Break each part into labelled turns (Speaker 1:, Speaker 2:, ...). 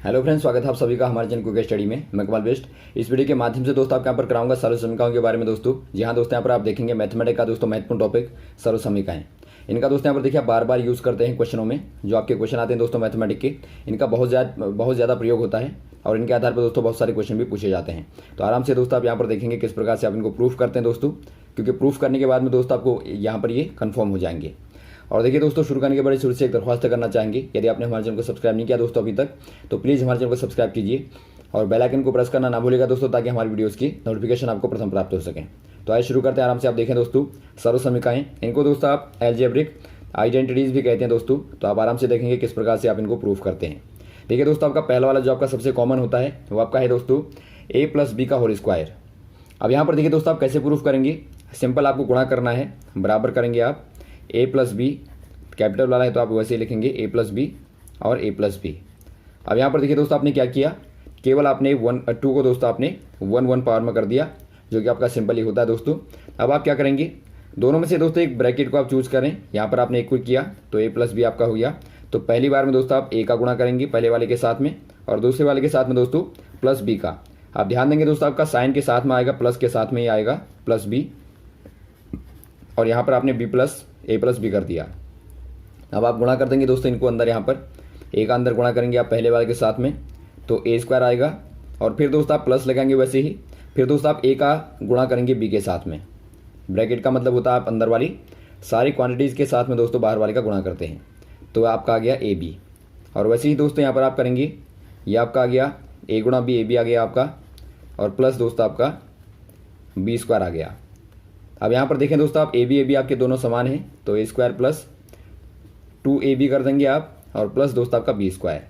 Speaker 1: Hello friends, स्वागत है आप सभी का हमारे चैनल क्विक स्टडी में। मैं कमल बेस्ट। इस वीडियो के माध्यम से दोस्तों आपके यहाँ पर कराऊंगा सर्वसमीकाओं के बारे में दोस्तों। जी हाँ दोस्तों, यहाँ पर आप देखेंगे मैथमेटिक्स का दोस्तों महत्वपूर्ण टॉपिक सर्वसमीकाएं। इनका दोस्तों यहाँ पर देखिए आप बार बार यूज़ करते हैं क्वेश्चनों में। जो आपके क्वेश्चन आते हैं दोस्तों मैथमेटिक्स के, इनका बहुत ज़्यादा प्रयोग होता है और इनके आधार पर दोस्तों बहुत सारे क्वेश्चन भी पूछे जाते हैं। तो आराम से दोस्तों आप यहाँ पर देखेंगे किस प्रकार से आप इनको प्रूफ करते हैं दोस्तों, क्योंकि प्रूफ करने के बाद में दोस्तों आपको यहाँ पर ये कन्फर्म हो जाएंगे। और देखिए दोस्तों, शुरू करने के बड़े शुरू से एक दरख्वास्त करना चाहेंगे, यदि आपने हमारे चैनल को सब्सक्राइब नहीं किया दोस्तों अभी तक, तो प्लीज़ हमारे चैनल को सब्सक्राइब कीजिए और बेल आइकन को प्रेस करना ना भूलिएगा दोस्तों, ताकि हमारी वीडियोस की नोटिफिकेशन आपको प्रथम प्राप्त हो सकें। तो आइए शुरू करते हैं। आराम से आप देखें दोस्तों सर्वसमीकाएं, इनको दोस्तों आप एल्जेब्रिक आइडेंटिटीज़ भी कहते हैं दोस्तों। तो आप आराम से देखेंगे किस प्रकार से आप इनको प्रूफ करते हैं। ठीक है दोस्तों, आपका पहला वाला जो आपका सबसे कॉमन होता है वो आपका है दोस्तों a+b का होल स्क्वायर। अब यहाँ पर देखिए दोस्तों आप कैसे प्रूफ करेंगे। सिंपल, आपको गुणा करना है, बराबर करेंगे आप a+b, कैपिटल वाला है तो आप वैसे ही लिखेंगे a+b और a+b। अब यहाँ पर देखिए दोस्तों आपने क्या किया, केवल आपने 2 को दोस्तों आपने 1 पावर में कर दिया, जो कि आपका सिंपल ही होता है दोस्तों। अब आप क्या करेंगे, दोनों में से दोस्तों एक ब्रैकेट को आप चूज करें। यहाँ पर आपने एक को किया तो a+b आपका हो गया। तो पहली बार में दोस्तों आप a का गुणा करेंगे पहले वाले के साथ में, और दूसरे वाले के साथ में दोस्तों +b का। आप ध्यान देंगे दोस्तों आपका साइन के साथ में आएगा, प्लस के साथ में ही आएगा +b, और यहाँ पर आपने a+b कर दिया। अब आप गुणा कर देंगे दोस्तों इनको अंदर, यहाँ पर a का अंदर गुणा करेंगे आप पहले वाले के साथ में, तो a² आएगा। और फिर दोस्तों आप प्लस लगाएंगे वैसे ही, फिर दोस्तों आप a का गुणा करेंगे b के साथ में। ब्रैकेट का मतलब होता है आप अंदर वाली सारी क्वांटिटीज़ के साथ में दोस्तों बाहर वाले का गुणा करते हैं, तो आपका आ गया ab। और वैसे ही दोस्तों यहाँ पर आप करेंगे, ये आपका आ गया a गुणा b, ab आ गया आपका, और प्लस दोस्तों आपका b² आ गया। अब यहाँ पर देखें दोस्तों आप ab आपके दोनों समान हैं, तो a² प्लस 2ab कर देंगे आप, और प्लस दोस्तों आपका b²।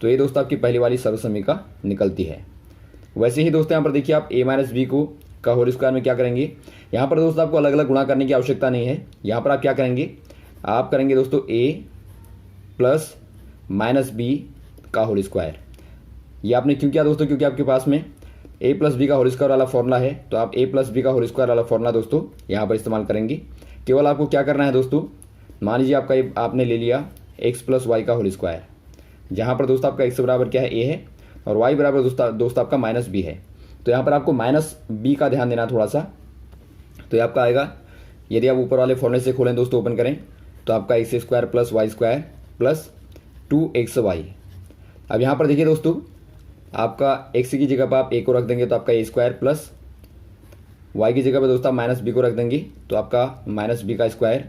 Speaker 1: तो ये दोस्तों आपकी पहली वाली सर्वसमीका निकलती है। वैसे ही दोस्तों यहाँ पर देखिए आप a-b को का होल स्क्वायर में क्या करेंगे, यहाँ पर दोस्तों आपको अलग अलग गुणा करने की आवश्यकता नहीं है। यहाँ पर आप क्या करेंगे, आप करेंगे दोस्तों a + -b का होल स्क्वायर। ये आपने क्यों किया दोस्तों, क्योंकि आपके पास में a+b का होल स्क्वायर वाला फॉर्मूला है, तो आप a+b का होल स्क्वायर वाला फॉर्मूला दोस्तों यहाँ पर इस्तेमाल करेंगे। केवल आपको क्या करना है दोस्तों, मान लीजिए आपने ले लिया x + y का होल स्क्वायर, जहाँ पर दोस्तों आपका x बराबर क्या है, a है, और y बराबर दोस्तों आपका -b है। तो यहाँ पर आपको -b का ध्यान देना थोड़ा सा। तो ये आपका आएगा, यदि आप ऊपर वाले फॉर्मूले से खोलें दोस्तों, ओपन करें, तो आपका x² + y² + 2xy। अब यहाँ पर देखिए दोस्तों आपका x की जगह पर आप a को रख देंगे तो आपका a² प्लस y की जगह पर दोस्तों -b को रख देंगे तो आपका -b का स्क्वायर,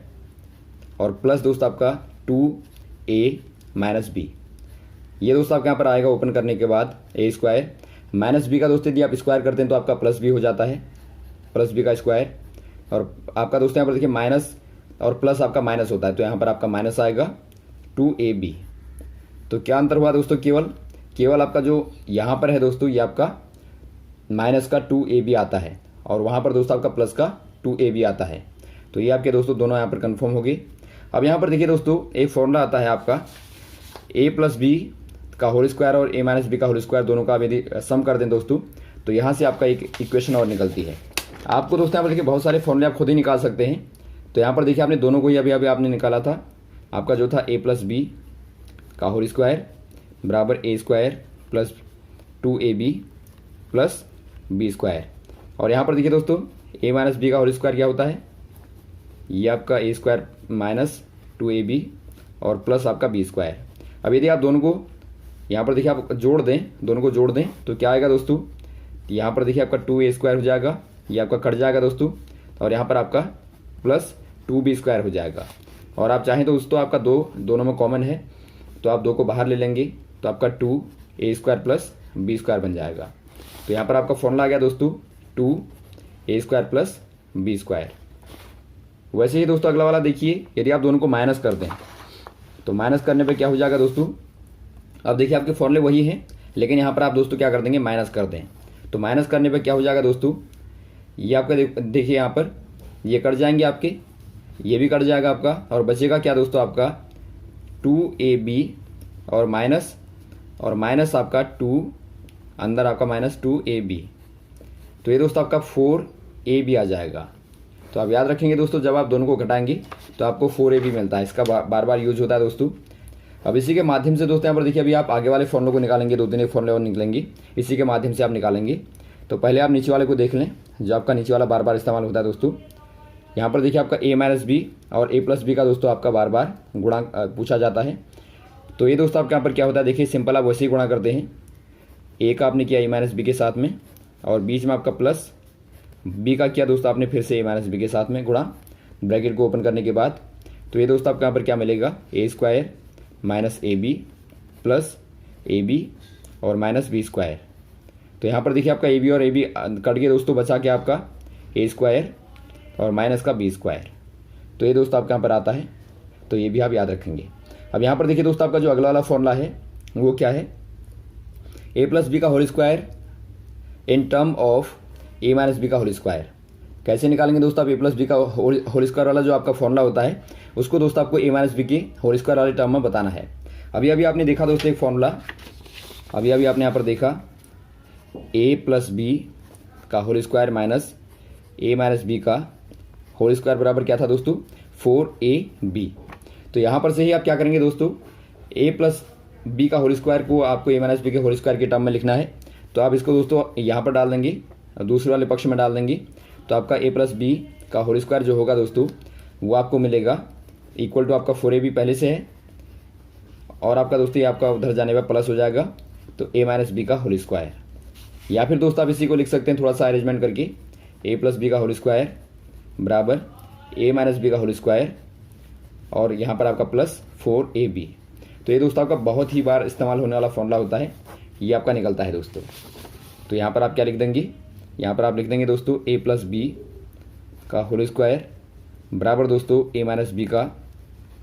Speaker 1: और प्लस दोस्तों आपका 2a - b। ये दोस्तों आपके यहाँ पर आएगा ओपन करने के बाद a² -b का दोस्तों यदि आप स्क्वायर करते हैं तो आपका +b हो जाता है, +b का स्क्वायर। और आपका दोस्तों यहाँ पर देखिए माइनस और प्लस आपका माइनस होता है, तो यहाँ पर आपका माइनस आएगा 2ab। तो क्या अंतर हुआ दोस्तों, केवल आपका जो यहाँ पर है दोस्तों ये आपका माइनस का 2ab आता है, और वहाँ पर दोस्तों आपका प्लस का 2ab आता है। तो ये आपके दोस्तों दोनों यहाँ पर कन्फर्म हो गई। अब यहाँ पर देखिए दोस्तों एक फॉर्मूला आता है आपका a+b का होल स्क्वायर और a-b का होल स्क्वायर, दोनों का यदि सम कर दें दोस्तों, तो यहाँ से आपका एक इक्वेशन और निकलती है। आपको दोस्तों यहाँ पर देखिए बहुत सारे फॉर्मूले आप खुद ही निकाल सकते हैं। तो यहाँ पर देखिए आपने दोनों को ही अभी आपने निकाला था। आपका जो था a+b का होल स्क्वायर बराबर a² + 2ab + b²। और यहाँ पर देखिए दोस्तों a-b का होल स्क्वायर क्या होता है, ये आपका a² - 2ab और प्लस आपका b²। अब यदि आप दोनों को यहाँ पर देखिए आप जोड़ दें, दोनों को जोड़ दें तो क्या आएगा दोस्तों, यहाँ पर देखिए आपका 2a² हो जाएगा, ये आपका कट जाएगा दोस्तों, और यहाँ पर आपका प्लस 2b² हो जाएगा। और आप चाहें तो उसको आपका दोनों में कॉमन है, तो आप 2 को बाहर ले लेंगे तो आपका 2a² + b² बन जाएगा। तो यहाँ पर आपका फॉर्मूला आ गया दोस्तों 2a² + b²। वैसे ही दोस्तों अगला वाला देखिए, यदि आप दोनों को माइनस कर दें तो माइनस करने पे क्या हो जाएगा दोस्तों, अब देखिए आपके फॉर्मूले वही हैं, लेकिन यहाँ पर आप दोस्तों क्या कर देंगे, माइनस कर दें। तो माइनस करने पे क्या हो जाएगा दोस्तों, ये आपका देखिए यहाँ पर ये कट जाएंगे आपके, ये भी कट जाएगा आपका, और बचेगा क्या दोस्तों आपका 2ab और माइनस आपका 2 अंदर आपका -2ab। तो ये दोस्तों आपका 4ab आ जाएगा। तो आप याद रखेंगे दोस्तों, जब आप दोनों को घटाएंगे तो आपको 4ab मिलता है। इसका बार बार यूज होता है दोस्तों। अब इसी के माध्यम से दोस्तों यहाँ पर देखिए अभी आप आगे वाले फॉर्मूले को निकालेंगे, 2 3 एक फॉर्मूले और निकलेंगे, इसी के माध्यम से आप निकालेंगे। तो पहले आप नीचे वाले को देख लें, जो आपका नीचे वाला बार बार इस्तेमाल होता है दोस्तों। यहाँ पर देखिए आपका a माइनस बी और a प्लस बी का दोस्तों आपका बार बार गुणा पूछा जाता है। तो ये दोस्तों आपके यहाँ पर क्या होता है, देखिए सिंपल आप वैसे ही गुणा करते हैं। a का आपने किया a माइनस बी के साथ में, और बीच में आपका प्लस b का किया दोस्तों आपने फिर से a माइनस बी के साथ में गुणा, ब्रैकेट को ओपन करने के बाद। तो ये दोस्तों आपके यहाँ पर क्या मिलेगा, A square minus A B plus A B और माइनस बी स्क्वायर। तो यहाँ पर देखिए आपका ए बी और ए बी कट के दोस्तों बचा के आपका ए स्क्वायर और माइनस का बी स्क्वायर। तो ये दोस्तों आपके यहाँ पर आता है, तो ये भी आप याद रखेंगे। अब यहाँ पर देखिए दोस्तों आपका जो अगला वाला फॉर्मूला है वो क्या है, ए प्लस बी का whole square in term of A minus B का होल स्क्वायर। कैसे निकालेंगे दोस्तों, आप ए प्लस बी का होल स्क्वायर वाला जो आपका फॉर्मूला होता है उसको दोस्तों आपको ए माइनस बी के होल स्क्वायर वाले टर्म में बताना है। अभी आपने देखा दोस्तों एक फॉर्मूला, अभी आपने यहाँ पर देखा ए प्लस बी का होल स्क्वायर माइनस ए माइनस बी का होल स्क्वायर बराबर क्या था दोस्तों, 4ab। तो यहाँ पर से ही आप क्या करेंगे दोस्तों, ए प्लस बी का होल स्क्वायर को आपको ए माइनस बी के होल स्क्वायर के टर्म में लिखना है। तो आप इसको दोस्तों यहाँ पर डाल देंगे, दूसरे वाले पक्ष में डाल देंगे। तो आपका ए प्लस बी का होल स्क्वायर जो होगा दोस्तों वो आपको मिलेगा इक्वल टू आपका 4ab पहले से है, और आपका दोस्तों ये आपका उधर जाने पर प्लस हो जाएगा, तो ए माइनस बी का होल स्क्वायर। या फिर दोस्तों आप इसी को लिख सकते हैं थोड़ा सा अरेंजमेंट करके, ए प्लस बी का होल स्क्वायर बराबर ए माइनस बी का होल स्क्वायर और यहाँ पर आपका प्लस 4ab। तो ये दोस्तों आपका बहुत ही बार इस्तेमाल होने वाला फॉर्मूला होता है, ये आपका निकलता है दोस्तों। तो यहाँ पर आप क्या लिख देंगे, यहाँ पर आप लिख देंगे दोस्तों ए प्लस बी का होल स्क्वायर बराबर दोस्तों ए माइनस बी का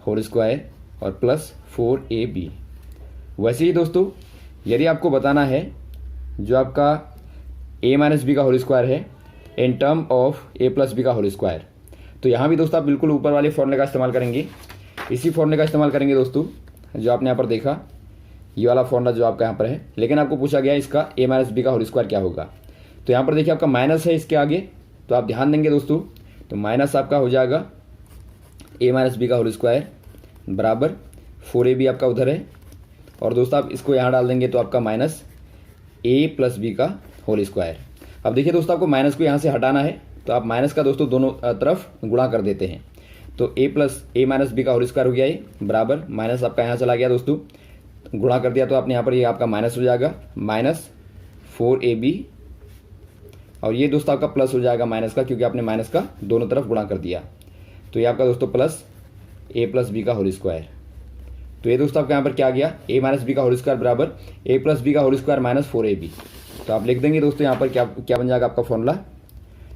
Speaker 1: होल स्क्वायर और प्लस 4ab। वैसे ही दोस्तों यदि आपको बताना है जो आपका ए माइनस बी का होल स्क्वायर है in term of A plus B का होल स्क्वायर, तो यहाँ भी दोस्तों आप बिल्कुल ऊपर वाले फॉर्मूले का इस्तेमाल करेंगे, इसी फॉर्मूले का इस्तेमाल करेंगे दोस्तों जो आपने यहाँ पर देखा, ये वाला फॉर्मूला जो आपका यहाँ पर है। लेकिन आपको पूछा गया इसका ए माइनस बी का होल स्क्वायर क्या होगा। तो यहाँ पर देखिए आपका माइनस है इसके आगे, तो आप ध्यान देंगे दोस्तों, तो माइनस आपका हो जाएगा ए माइनस बी का होल स्क्वायर बराबर 4ab आपका उधर है, और दोस्तों आप इसको यहाँ डाल देंगे तो आपका माइनस ए प्लस बी का होल स्क्वायर। अब देखिए दोस्तों आपको माइनस को यहाँ से हटाना है, तो आप माइनस का दोस्तों दोनों तरफ गुणा कर देते हैं। तो ए माइनस बी का होल स्क्वायर हो गया ये बराबर माइनस आपका यहाँ चला गया दोस्तों, गुणा कर दिया तो आपने यहाँ पर ये आपका माइनस हो जाएगा माइनस 4ab, और ये दोस्तों आपका प्लस हो जाएगा माइनस का, क्योंकि आपने माइनस का दोनों तरफ गुणा कर दिया। तो ये आपका दोस्तों प्लस ए प्लस बी का होल स्क्वायर। तो ये दोस्तों आपका यहाँ पर क्या आ गया, ए माइनस बी का होल स्क्वायर बराबर ए प्लस बी का होल स्क्वायर माइनस 4ab। तो आप लिख देंगे दोस्तों यहाँ पर क्या बन जाएगा आपका फॉर्मूला,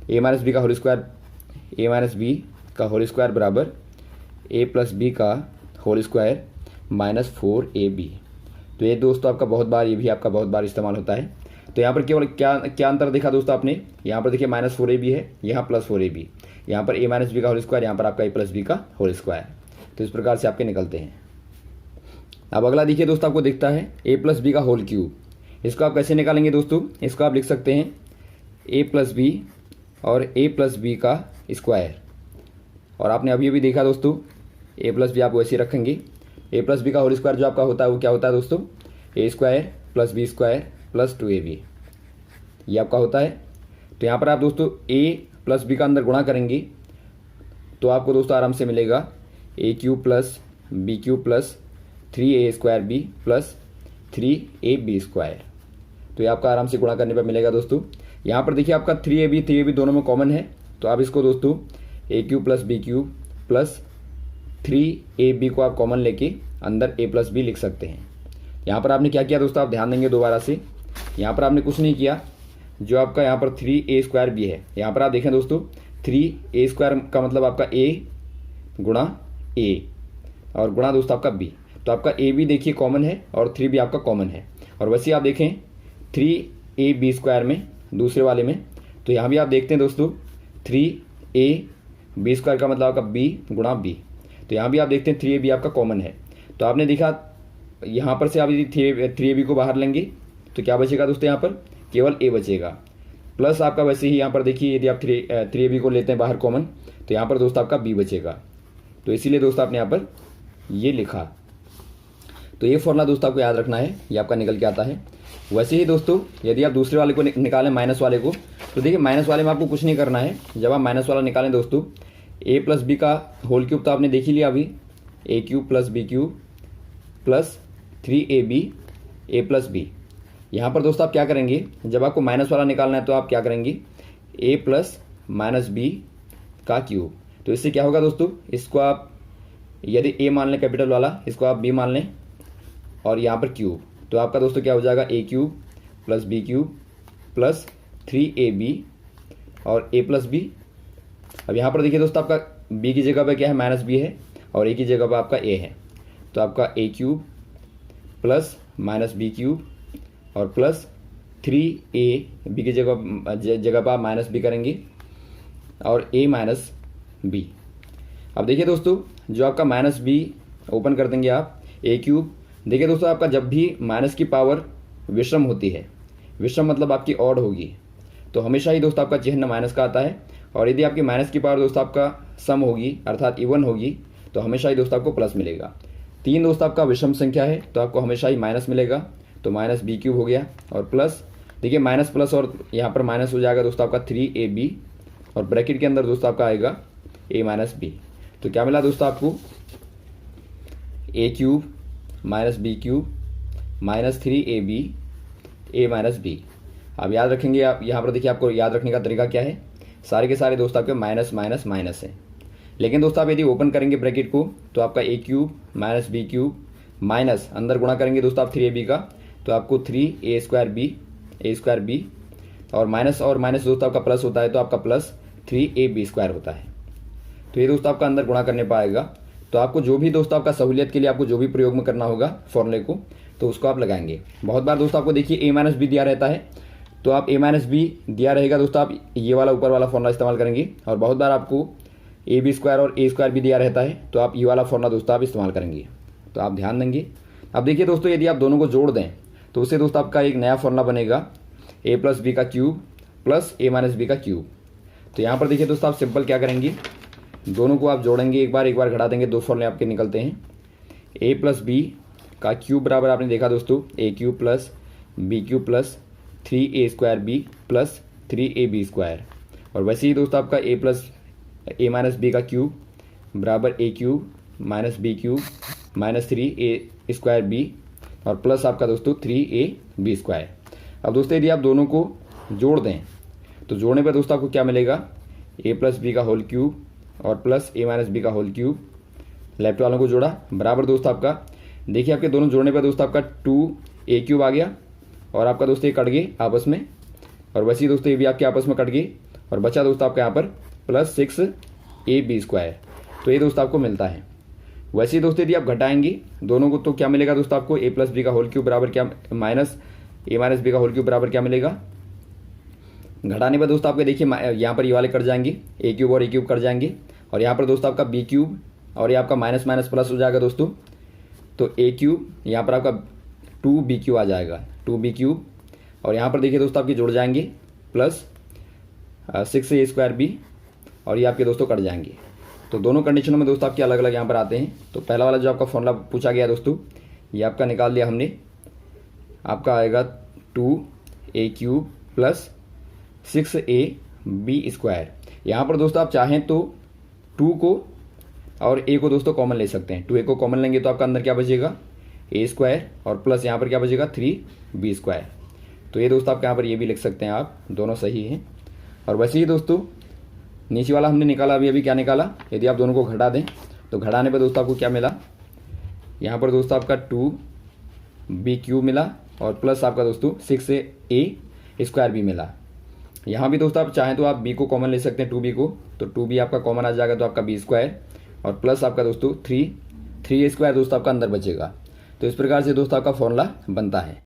Speaker 1: ए माइनस बी का होल स्क्वायर, ए माइनस बी का होल स्क्वायर बराबर ए प्लस बी का होल स्क्वायर माइनस 4ab। तो ये दोस्तों आपका बहुत बार, ये भी आपका बहुत बार इस्तेमाल होता है। तो यहाँ पर केवल क्या अंतर देखा दोस्तों आपने, यहाँ पर देखिए माइनस 4ab है, यहाँ प्लस 4ab, यहाँ पर ए माइनस बी का होल स्क्वायर, यहाँ पर आपका ए प्लस बी का होल स्क्वायर। तो इस प्रकार से आपके निकलते हैं। अब अगला देखिए दोस्तों आपको दिखता है ए प्लस बी का होल क्यूब। इसको आप कैसे निकालेंगे दोस्तों, इसको आप लिख सकते हैं ए प्लस बी और ए प्लस बी का स्क्वायर, और आपने अभी अभी देखा दोस्तों ए प्लस बी आप वैसे ही रखेंगे। ए प्लस बी का होल स्क्वायर जो आपका होता है वो क्या होता है दोस्तों, A square plus B square plus 2ab, ये आपका होता है। तो यहाँ पर आप दोस्तों ए प्लस बी का अंदर गुणा करेंगे तो आपको दोस्तों आराम से मिलेगा A cube plus B cube plus 3a square B plus 3ab square. तो ये आपका आराम से गुणा करने पर मिलेगा दोस्तों। यहाँ पर देखिए आपका 3ab दोनों में कॉमन है, तो आप इसको दोस्तों A cube plus B cube plus 3ab को आप कॉमन लेके अंदर a प्लस बी लिख सकते हैं। यहाँ पर आपने क्या किया दोस्तों, आप ध्यान देंगे दोबारा से, यहाँ पर आपने कुछ नहीं किया, जो आपका यहाँ पर 3a स्क्वायर बी है, यहाँ पर आप देखें दोस्तों 3a स्क्वायर का मतलब आपका a गुणा a और गुणा दोस्तों आपका b। तो आपका ए बी देखिए कॉमन है और 3b आपका कॉमन है, और वैसे आप देखें 3ab स्क्वायर में दूसरे वाले में, तो यहाँ भी आप देखते हैं दोस्तों 3ab स्क्वायर का मतलब आपका b गुणा b। तो यहाँ भी आप देखते हैं 3ab आपका कॉमन है। तो आपने देखा यहाँ पर से आप यदि 3ab को बाहर लेंगे तो क्या बचेगा दोस्तों, यहाँ पर केवल a बचेगा, प्लस आपका वैसे ही यहाँ पर देखिए यदि आप 3ab को लेते हैं बाहर कॉमन तो यहाँ पर दोस्तों आपका b बचेगा। तो इसीलिए दोस्तों आपने यहाँ पर ये लिखा। तो ये फॉर्मूला दोस्तों आपको याद रखना है, ये आपका निकल के आता है। वैसे ही दोस्तों यदि आप दूसरे वाले को निकालें माइनस वाले को, तो देखिए माइनस वाले में आपको कुछ नहीं करना है। जब आप माइनस वाला निकालें दोस्तों, ए प्लस बी का होल क्यूब तो आपने देख ही लिया अभी, A cube plus B cube plus 3ab A plus B. यहाँ पर दोस्तों आप क्या करेंगे, जब आपको माइनस वाला निकालना है तो आप क्या करेंगे, ए प्लस माइनस बी का क्यूब। तो इससे क्या होगा दोस्तों, इसको आप यदि ए मान लें कैपिटल वाला, इसको आप बी मान लें और यहाँ पर क्यूब, तो आपका दोस्तों क्या हो जाएगा, A cube plus B cube plus 3ab और ए प्लस बी। अब यहाँ पर देखिए दोस्तों आपका b की जगह पे क्या है, माइनस बी है, और a की जगह पर आपका a है, तो आपका a cube plus minus B cube और प्लस 3a, b की जगह पर आप माइनस बी करेंगे और a माइनस बी। अब देखिए दोस्तों, जो आपका माइनस बी ओपन कर देंगे आप, a क्यूब। देखिए दोस्तों, आपका जब भी माइनस की पावर विषम होती है, विषम मतलब आपकी ऑड होगी, तो हमेशा ही दोस्तों आपका चिन्ह माइनस का आता है। और यदि आपकी माइनस की पावर दोस्तों आपका सम होगी अर्थात इवन होगी, तो हमेशा ही दोस्तों आपको प्लस मिलेगा। 3 दोस्तों आपका विषम संख्या है, तो आपको हमेशा ही माइनस मिलेगा, तो माइनस बी क्यूब हो गया और प्लस, देखिए माइनस प्लस और यहाँ पर माइनस हो जाएगा दोस्तों आपका 3ab और ब्रैकेट के अंदर दोस्तों आपका आएगा a माइनस बी। तो क्या मिला दोस्तों आपको, A cube minus B cube minus 3ab a minus B. अब याद रखेंगे आप, यहाँ पर देखिए आपको याद रखने का तरीका क्या है, सारे के सारे दोस्तों आपके माइनस माइनस माइनस है। लेकिन दोस्तों आप यदि ओपन करेंगे ब्रैकेट को, तो आपका A cube minus B cube minus अंदर गुणा करेंगे दोस्तों आप 3ab का, तो आपको 3a स्क्वायर बी और माइनस दोस्तों आपका प्लस होता है, तो आपका प्लस 3ab स्क्वायर होता है। तो ये दोस्तों आपका अंदर गुणा करने पाएगा। तो आपको जो भी दोस्तों आपका सहूलियत के लिए आपको जो भी प्रयोग में करना होगा फॉर्मूले को, तो उसको आप लगाएंगे। बहुत बार दोस्तों आपको देखिए a माइनस बी दिया रहता है, तो आप a माइनस बी दिया रहेगा दोस्तों, आप ये वाला ऊपर वाला फॉर्मूला इस्तेमाल करेंगे। और बहुत बार आपको ab स्क्वायर और a स्क्वायर भी दिया रहता है, तो आप ये वाला फॉर्मूला दोस्तों आप इस्तेमाल करेंगे, तो आप ध्यान देंगे। अब देखिए दोस्तों, यदि आप दोनों को जोड़ दें तो उससे दोस्तों आपका एक नया फॉर्मूला बनेगा, a प्लस बी का cube plus a minus B का क्यूब। तो यहाँ पर देखिए दोस्तों आप सिंपल क्या करेंगे, दोनों को आप जोड़ेंगे, एक बार घटा देंगे, 2 फॉर्मूले आपके निकलते हैं। a प्लस बी का क्यूब बराबर आपने देखा दोस्तों A cube plus B cube plus 3a square B plus 3ab square. और वैसे ही दोस्तों आपका a माइनस बी का क्यूब बराबर A cube minus B cube minus 3a square B और प्लस आपका दोस्तों 3ab स्क्वायर। अब दोस्तों यदि आप दोनों को जोड़ दें, तो जोड़ने पर दोस्तों आपको क्या मिलेगा, a प्लस बी का होल क्यूब और प्लस a माइनस बी का होल क्यूब। लेफ्ट वालों को जोड़ा बराबर दोस्तों आपका, देखिए आपके दोनों जोड़ने पर दोस्तों आपका 2a क्यूब आ गया और आपका दोस्तों ये कट गए आपस में, और वैसे ही दोस्तों ये भी आपके आपस में कट गए और बचा दोस्तों आपका यहाँ पर प्लस 6ab स्क्वायर। तो ये दोस्तों आपको मिलता है। वैसे ही दोस्तों यदि आप घटाएंगे दोनों को, तो क्या मिलेगा दोस्तों आपको, a प्लस बी का होल क्यूब बराबर क्या, माइनस a माइनस बी का होल क्यूब बराबर क्या मिलेगा। घटाने पर दोस्तों आपके देखिए यहाँ पर ये वाले कट जाएंगे, a क्यूब और a क्यूब कट जाएंगे, और यहाँ पर दोस्तों आपका b क्यूब और ये आपका माइनस माइनस प्लस हो जाएगा दोस्तों, तो a क्यूब यहाँ पर आपका 2b क्यूब आ जाएगा, 2b क्यूब। और यहाँ पर देखिए दोस्तों आपके जुड़ जाएंगे प्लस 6a स्क्वायर बी और ये आपके दोस्तों कट जाएंगे। तो दोनों कंडीशनों में दोस्तों आपके अलग अलग यहाँ पर आते हैं। तो पहला वाला जो आपका फॉर्मूला पूछा गया दोस्तों, ये आपका निकाल दिया हमने, आपका आएगा 2a cube plus 6ab square. यहाँ पर दोस्तों आप चाहें तो 2 को और a को दोस्तों कॉमन ले सकते हैं। 2a को कॉमन लेंगे तो आपका अंदर क्या बचेगा, a स्क्वायर और प्लस यहाँ पर क्या बचेगा 3b स्क्वायर। तो ये दोस्तों आप यहाँ पर ये भी लिख सकते हैं आप, दोनों सही हैं। और वैसे ही दोस्तों नीचे वाला हमने निकाला, अभी क्या निकाला, यदि आप दोनों को घटा दें तो घटाने पर दोस्तों आपको क्या मिला, यहाँ पर दोस्तों आपका 2b क्यूब मिला और प्लस आपका दोस्तों 6a स्क्वायर भी मिला। यहाँ भी दोस्तों आप चाहें तो आप b को कॉमन ले सकते हैं, 2b को, तो 2b आपका कॉमन आ जाएगा, तो आपका b स्क्वायर और प्लस आपका दोस्तों 3a स्क्वायर दोस्तों आपका अंदर बचेगा। तो इस प्रकार से दोस्तों आपका फॉर्मूला बनता है।